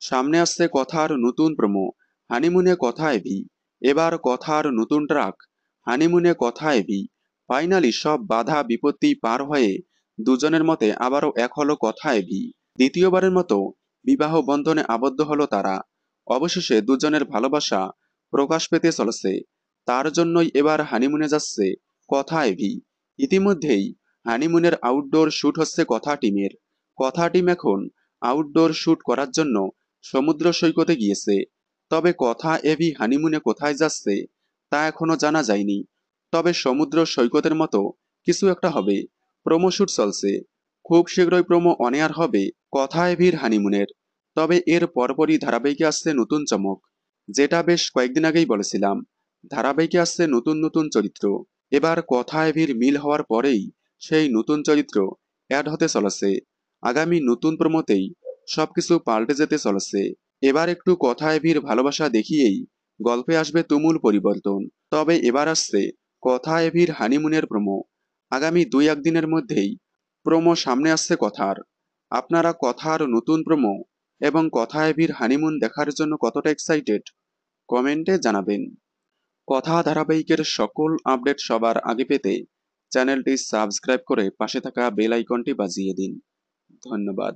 সামনে আসছে কথার নতুন প্রোমো। হানিমুনে কথা এবি। এবার কথার নতুন ট্রাক। হানিমুনে কথা এবি। ফাইনালি সব বাধা বিপত্তি পার হয়ে দুজনের মতে আবারও এক হলো কথা এবি। দ্বিতীয়বারের মতো বিবাহ বন্ধনে আবদ্ধ হলো তারা। অবশেষে দুজনের ভালোবাসা প্রকাশ পেতে চলেছে। তার জন্যই এবার হানিমুনে যাচ্ছে কথা এবি। ইতিমধ্যেই হানিমুনের আউটডোর শুট হচ্ছে কথা টিমের। কথা টিম এখন আউটডোর শুট করার জন্য সমুদ্র সৈকতে গিয়েছে। তবে কথা এভি হানিমুনে কোথায় যাচ্ছে তা এখনো জানা যায়নি। তবে সমুদ্র সৈকতের মতো কিছু একটা হবে। প্রোমো শুট চলছে। খুব শীঘ্রই প্রোমো অন এয়ার হবে কথা এভির হানিমুনের। তবে এর পরপরই ধারাবাহিকে আসছে নতুন চমক, যেটা বেশ কয়েকদিন আগেই বলেছিলাম। ধারাবাহিকে আসছে নতুন নতুন চরিত্র। এবার কথা এভির মিল হওয়ার পরেই সেই নতুন চরিত্র অ্যাড হতে চলেছে। আগামী নতুন প্রোমোতেই সবকিছু পাল্টে যেতে চলেছে। এবার একটু কথা এভির ভালোবাসা দেখিয়েই গল্পে আসবে তুমুল পরিবর্তন। তবে এবার আসছে কথা এভির হানিমুনের প্রোমো। আগামী 2-1 দিনের মধ্যেই প্রোমো সামনে আসছে কথার। আপনারা কথার নতুন প্রোমো এবং কথা এভির হানিমুন দেখার জন্য কতটা এক্সাইটেড কমেন্টে জানাবেন। কথা ধারাবাহিকের সকল আপডেট সবার আগে পেতে চ্যানেলটি সাবস্ক্রাইব করে পাশে থাকা বেল আইকনটি বাজিয়ে দিন। ধন্যবাদ।